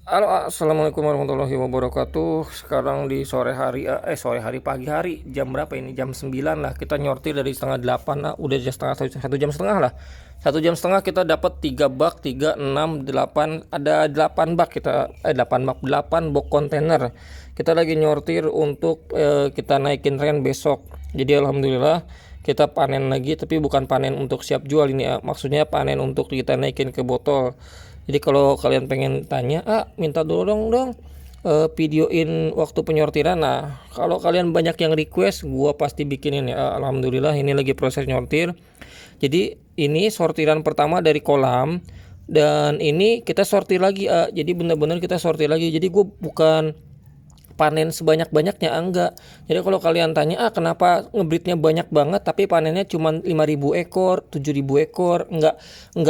Halo, assalamualaikum warahmatullahi wabarakatuh. Sekarang di sore hari pagi hari jam berapa ini? Jam 9 lah. Kita nyortir dari setengah 8 lah. Udah jam setengah satu jam setengah lah. 1 jam setengah kita dapat 3 bak, 3 6 8 ada 8 bak kita 8 bak 8 box kontainer. Kita lagi nyortir untuk kita naikin ren besok. Jadi alhamdulillah kita panen lagi, tapi bukan panen untuk siap jual ini ya. Maksudnya panen untuk kita naikin ke botol. Jadi kalau kalian pengen tanya, minta dong videoin waktu penyortiran. Nah, kalau kalian banyak yang request, gua pasti bikinin ya. Alhamdulillah ini lagi proses nyortir. Jadi ini sortiran pertama dari kolam, dan ini kita sortir lagi. Jadi bener-bener kita sortir lagi. Jadi gua bukan panen sebanyak-banyaknya, enggak. Jadi kalau kalian tanya, kenapa ngebreednya banyak banget tapi panennya cuma 5.000 ekor, 7.000 ekor, enggak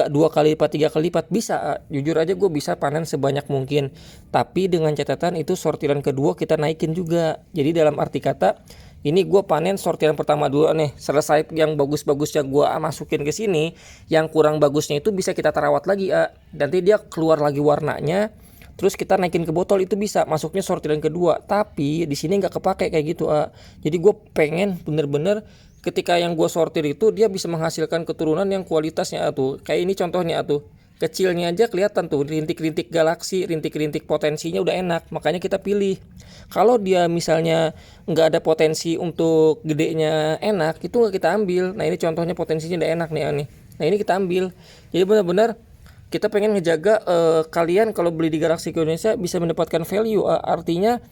2 kali lipat, 3 kali lipat, bisa. Jujur aja gue bisa panen sebanyak mungkin. Tapi dengan catatan itu sortiran kedua kita naikin juga. Jadi dalam arti kata, ini gue panen sortiran pertama dulu nih, selesai yang bagus-bagusnya gue masukin ke sini, yang kurang bagusnya itu bisa kita terawat lagi. Nanti dia keluar lagi warnanya, terus kita naikin ke botol, itu bisa masuknya sortiran kedua. Tapi di sini nggak kepake kayak gitu. Jadi gue pengen bener-bener ketika yang gue sortir itu dia bisa menghasilkan keturunan yang kualitasnya tuh. Kayak ini contohnya tuh. Kecilnya aja kelihatan tuh, rintik-rintik galaksi, rintik-rintik potensinya udah enak. Makanya kita pilih. Kalau dia misalnya nggak ada potensi untuk gedenya enak, itu nggak kita ambil. Nah ini contohnya potensinya udah enak nih. Nah ini kita ambil. Jadi benar-benar kita pengen ngejaga kalian kalau beli di Galaxy Indonesia bisa mendapatkan value, artinya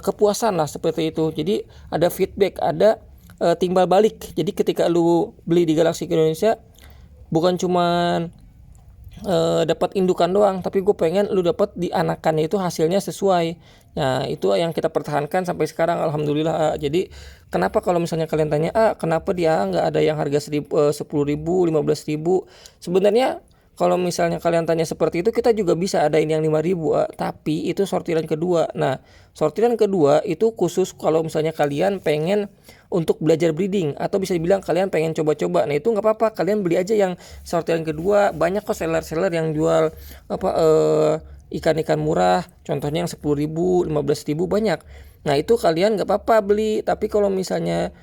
kepuasan lah seperti itu. Jadi ada feedback, ada timbal balik. Jadi ketika lu beli di Galaxy Indonesia, bukan cuman dapat indukan doang, tapi gue pengen lu dapat di anakannya itu hasilnya sesuai. Nah itu yang kita pertahankan sampai sekarang, alhamdulillah. Jadi kenapa kalau misalnya kalian tanya, kenapa dia nggak ada yang harga 10.000, 15.000? Sebenarnya kalau misalnya kalian tanya seperti itu, kita juga bisa ada ini yang 5.000, tapi itu sortiran kedua. Nah, sortiran kedua itu khusus kalau misalnya kalian pengen untuk belajar breeding, atau bisa dibilang kalian pengen coba-coba. Nah, itu nggak apa-apa, kalian beli aja yang sortiran kedua. Banyak kok seller-seller yang jual ikan-ikan murah, contohnya yang 10.000, 15.000 banyak. Nah, itu kalian nggak apa-apa beli. Tapi kalau misalnya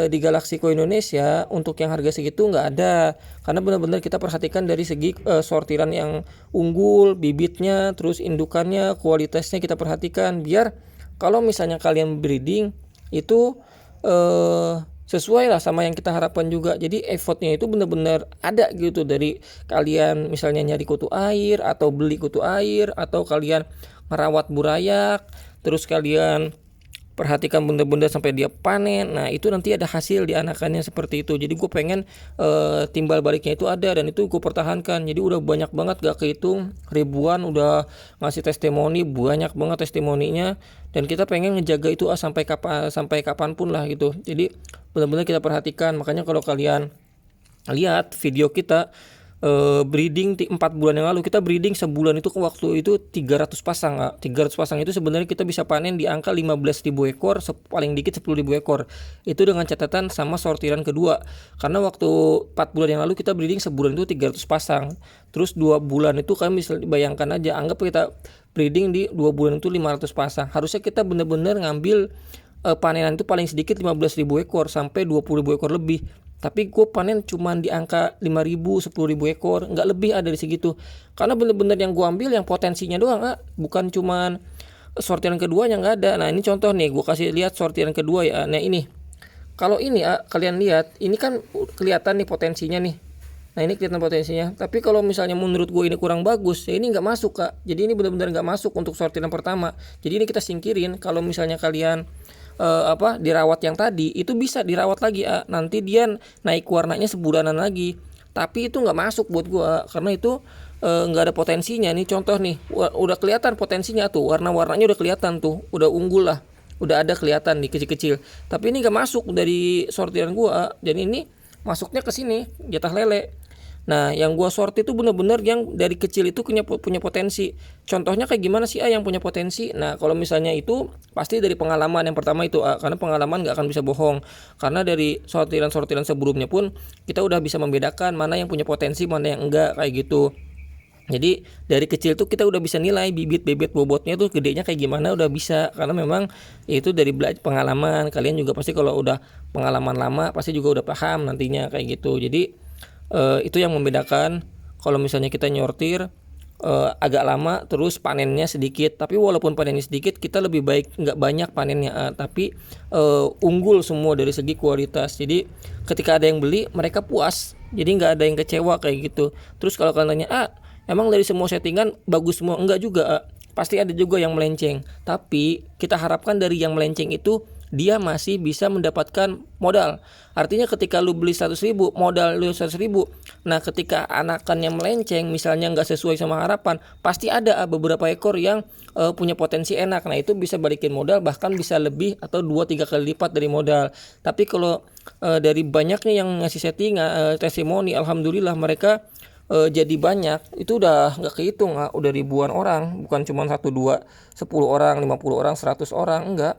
di Galaxico Indonesia untuk yang harga segitu nggak ada, karena benar-benar kita perhatikan dari segi sortiran yang unggul, bibitnya, terus indukannya, kualitasnya kita perhatikan, biar kalau misalnya kalian breeding itu sesuai lah sama yang kita harapkan juga. Jadi effortnya itu benar-benar ada gitu, dari kalian misalnya nyari kutu air, atau beli kutu air, atau kalian merawat burayak, terus kalian perhatikan benda-benda sampai dia panen. Nah itu nanti ada hasil di anakannya seperti itu. Jadi gue pengen timbal baliknya itu ada, dan itu gue pertahankan. Jadi udah banyak banget, gak kehitung, ribuan udah ngasih testimoni, banyak banget testimoninya. Dan kita pengen ngejaga itu sampai kapanpun lah gitu. Jadi benar-benar kita perhatikan. Makanya kalau kalian lihat video kita breeding 4 bulan yang lalu, kita breeding sebulan itu waktu itu 300 pasang. 300 pasang itu sebenarnya kita bisa panen di angka 15.000 ekor, paling dikit 10.000 ekor. Itu dengan catatan sama sortiran kedua. Karena waktu 4 bulan yang lalu kita breeding sebulan itu 300 pasang. Terus 2 bulan itu kami bisa bayangkan aja, anggap kita breeding di 2 bulan itu 500 pasang. Harusnya kita benar-benar ngambil panenan itu paling sedikit 15.000 ekor sampai 20.000 ekor lebih. Tapi gue panen cuma di angka 5.000, 10.000 ekor, nggak lebih ada di segitu. Karena bener-bener yang gue ambil yang potensinya doang, bukan cuma sortiran kedua yang nggak ada. Nah ini contoh nih, gue kasih lihat sortiran kedua ya. Nah ini, kalau ini kalian lihat, ini kan kelihatan nih potensinya nih. Nah ini kelihatan potensinya. Tapi kalau misalnya menurut gue ini kurang bagus, ya ini nggak masuk Jadi ini benar-benar nggak masuk untuk sortiran pertama. Jadi ini kita singkirin. Kalau misalnya kalian dirawat yang tadi, itu bisa dirawat lagi, nanti dia naik warnanya sebulanan lagi. Tapi itu nggak masuk buat gua, karena itu nggak ada potensinya. Nih contoh nih, udah kelihatan potensinya tuh, warna-warnanya udah kelihatan tuh, udah unggul lah, udah ada kelihatan nih kecil-kecil. Tapi ini nggak masuk dari sortiran gua, jadi ini masuknya ke sini jatah lele. Nah, yang gua sorti itu bener-bener yang dari kecil itu punya potensi. Contohnya kayak gimana sih yang punya potensi? Nah, kalau misalnya itu pasti dari pengalaman yang pertama itu, karena pengalaman nggak akan bisa bohong. Karena dari sortiran-sortiran sebelumnya pun kita udah bisa membedakan mana yang punya potensi, mana yang enggak, kayak gitu. Jadi dari kecil tuh kita udah bisa nilai bibit-bibit bobotnya tuh gedenya kayak gimana, udah bisa, karena memang itu dari pengalaman. Kalian juga pasti kalau udah pengalaman lama pasti juga udah paham nantinya kayak gitu. Jadi itu yang membedakan kalau misalnya kita nyortir agak lama terus panennya sedikit. Tapi walaupun panennya sedikit, kita lebih baik nggak banyak panennya, tapi unggul semua dari segi kualitas. Jadi ketika ada yang beli, mereka puas, jadi nggak ada yang kecewa kayak gitu. Terus kalau kalian tanya, emang dari semua settingan bagus semua? Enggak juga, pasti ada juga yang melenceng. Tapi kita harapkan dari yang melenceng itu dia masih bisa mendapatkan modal. Artinya ketika lu beli 100.000, modal lu 100.000. Nah ketika anakannya melenceng, misalnya nggak sesuai sama harapan, pasti ada beberapa ekor yang punya potensi enak. Nah itu bisa balikin modal, bahkan bisa lebih atau 2-3 kali lipat dari modal. Tapi kalau dari banyaknya yang ngasih setting testimoni, alhamdulillah mereka jadi banyak, itu udah nggak kehitung, udah ribuan orang, bukan cuma 1, 2, 10 orang, 50 orang, 100 orang, enggak.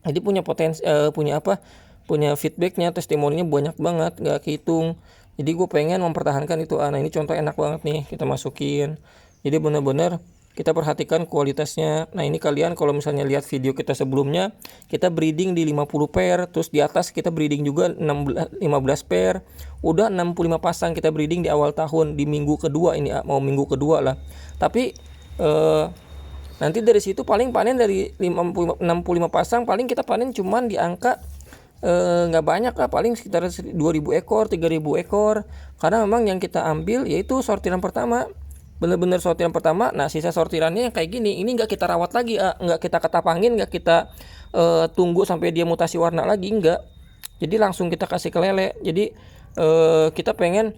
Jadi punya potensi, punya feedbacknya, testimoninya banyak banget, nggak kehitung. Jadi gue pengen mempertahankan itu. Nah ini contoh enak banget nih, kita masukin. Jadi benar-benar kita perhatikan kualitasnya. Nah ini kalian kalau misalnya lihat video kita sebelumnya, kita breeding di 50 pair, terus di atas kita breeding juga 15 pair. Udah 65 pasang kita breeding di awal tahun, di minggu kedua ini, mau minggu kedua lah. Tapi nanti dari situ paling panen dari 65 pasang, paling kita panen cuman di angka nggak banyak lah, paling sekitar 2.000 ekor, 3.000 ekor. Karena memang yang kita ambil yaitu sortiran pertama, bener-bener sortiran pertama. Nah sisa sortirannya yang kayak gini, ini nggak kita rawat lagi, nggak kita ketapangin, nggak kita tunggu sampai dia mutasi warna lagi, nggak. Jadi langsung kita kasih ke lele. Jadi kita pengen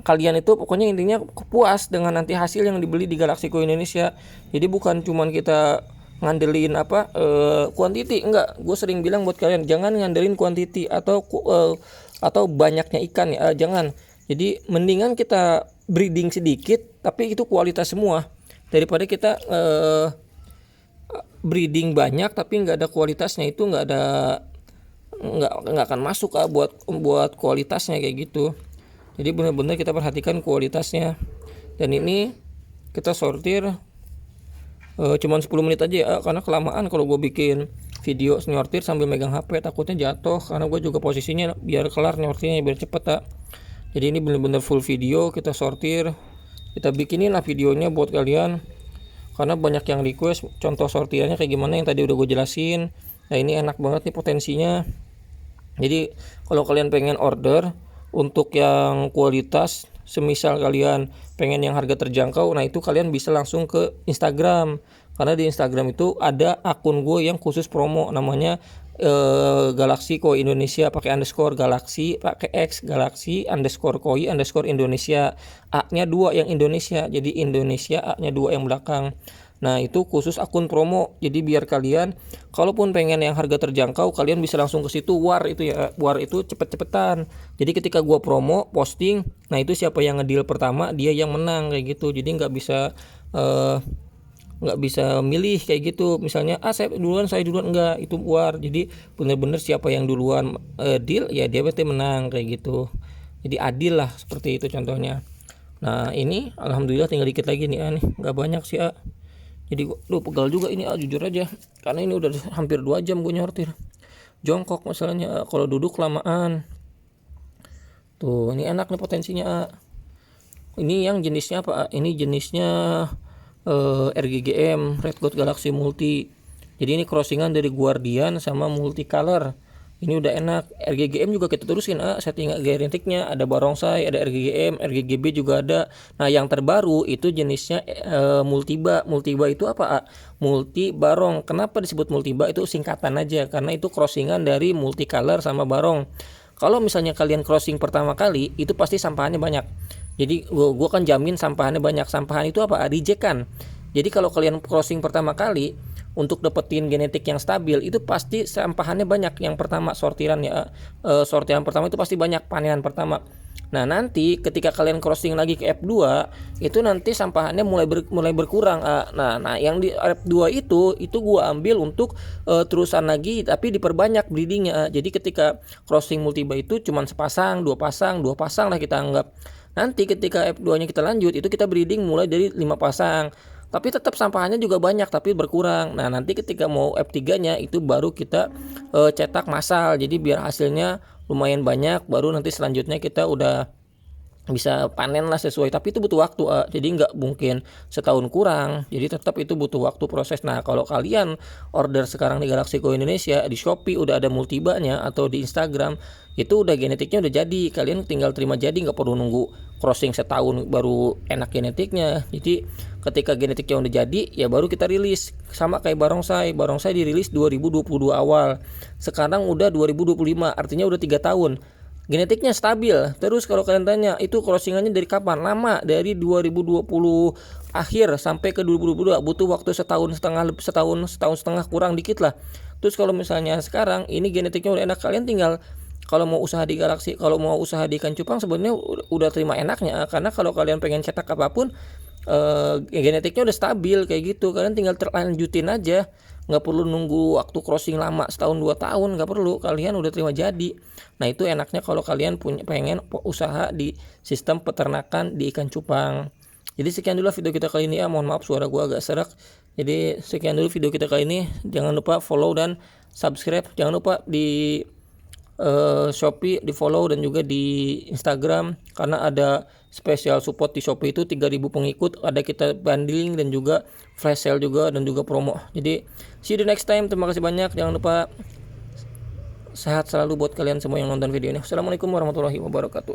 kalian itu pokoknya intinya puas dengan nanti hasil yang dibeli di Galaxico Indonesia. Jadi bukan cuman kita ngandelin quantity, enggak. Gue sering bilang buat kalian, jangan ngandelin quantity atau banyaknya ikan ya, jangan. Jadi mendingan kita breeding sedikit tapi itu kualitas semua, daripada kita breeding banyak tapi nggak ada kualitasnya. Itu nggak akan masuk buat kualitasnya kayak gitu. Jadi benar-benar kita perhatikan kualitasnya. Dan ini kita sortir cuman 10 menit aja ya, karena kelamaan kalau gue bikin video nyortir sambil megang HP takutnya jatuh, karena gue juga posisinya biar kelar nyortirnya biar cepet ya. Jadi ini benar-benar full video kita sortir, kita bikinin lah videonya buat kalian, karena banyak yang request contoh sortirannya kayak gimana yang tadi udah gue jelasin. Nah ini enak banget nih potensinya. Jadi kalau kalian pengen order untuk yang kualitas, semisal kalian pengen yang harga terjangkau, nah itu kalian bisa langsung ke Instagram, karena di Instagram itu ada akun gue yang khusus promo, namanya Galaxico Indonesia, pakai underscore Galaxy, pakai X Galaxy underscore koi underscore Indonesia, A nya 2 yang Indonesia, jadi Indonesia, A nya 2 yang belakang. Nah itu khusus akun promo, jadi biar kalian kalaupun pengen yang harga terjangkau, kalian bisa langsung ke situ. War itu ya, war itu cepet-cepetan. Jadi ketika gua promo posting, nah itu siapa yang ngedeal pertama dia yang menang kayak gitu. Jadi nggak bisa milih kayak gitu. Misalnya saya duluan enggak, itu war. Jadi bener-bener siapa yang duluan deal ya dia berarti menang kayak gitu. Jadi adil lah, seperti itu contohnya. Nah ini alhamdulillah tinggal dikit lagi nih, nggak banyak sih. Jadi lu pegal juga ini, jujur aja, karena ini udah hampir 2 jam gue nyortir. Jongkok masalahnya, kalau duduk lamaan. Tuh ini enak nih potensinya. Ini yang jenisnya apa? Ini jenisnya RGGM, Red God Galaxy Multi. Jadi ini crossingan dari Guardian sama Multicolor. Ini udah enak. RGGM juga kita terusin, setting genetiknya ada barongsai, ada RGGM, RGGB juga ada. Nah yang terbaru itu jenisnya multiba. Multiba itu apa? Multi barong. Kenapa disebut multiba? Itu singkatan aja, karena itu crossingan dari multicolor sama barong. Kalau misalnya kalian crossing pertama kali, itu pasti sampahannya banyak. Jadi gua kan jamin sampahannya banyak. Sampahan itu apa? Rejekan. Jadi kalau kalian crossing pertama kali, untuk dapetin genetik yang stabil itu pasti sampahannya banyak. Yang pertama sortiran sortiran pertama itu pasti banyak, panenan pertama. Nah nanti ketika kalian crossing lagi ke F2, itu nanti sampahannya mulai berkurang. Nah yang di F2 itu gua ambil untuk terusan lagi, tapi diperbanyak breedingnya. Jadi ketika crossing multiba itu cuman sepasang, dua pasang lah kita anggap. Nanti ketika F2-nya kita lanjut, itu kita breeding mulai dari 5 pasang. Tapi tetap sampahannya juga banyak tapi berkurang. Nah, nanti ketika mau F3-nya itu baru kita cetak massal. Jadi biar hasilnya lumayan banyak, baru nanti selanjutnya kita udah bisa panen lah sesuai, tapi itu butuh waktu, jadi nggak mungkin setahun kurang, jadi tetap itu butuh waktu proses. Nah, kalau kalian order sekarang di Galaxico Indonesia, di Shopee udah ada multibanya, atau di Instagram itu udah genetiknya udah jadi, kalian tinggal terima jadi, nggak perlu nunggu crossing setahun baru enak genetiknya. Jadi ketika genetiknya udah jadi ya baru kita rilis, sama kayak barongsai dirilis 2022 awal, sekarang udah 2025, artinya udah 3 tahun genetiknya stabil. Terus kalau kalian tanya itu crossingannya dari kapan? Lama, dari 2020 akhir sampai ke 2022, butuh waktu setahun setengah kurang dikit lah. Terus kalau misalnya sekarang ini genetiknya udah enak, kalian tinggal kalau mau usaha di Galaxy, kalau mau usaha di ikan cupang sebenarnya udah terima enaknya, karena kalau kalian pengen cetak apapun genetiknya udah stabil kayak gitu, kalian tinggal terlanjutin aja, nggak perlu nunggu waktu crossing lama setahun 2 tahun, nggak perlu, kalian udah terima jadi. Nah, itu enaknya kalau kalian pengen usaha di sistem peternakan di ikan cupang. Jadi sekian dulu video kita kali ini ya, mohon maaf suara gua agak serak. Jadi sekian dulu video kita kali ini, jangan lupa follow dan subscribe, jangan lupa di Shopee di follow dan juga di Instagram, karena ada special support di Shopee itu 3.000 pengikut, ada kita bundling dan juga flash sale juga dan juga promo. Jadi see you the next time, terima kasih banyak, jangan lupa sehat selalu buat kalian semua yang nonton video ini. Assalamualaikum warahmatullahi wabarakatuh.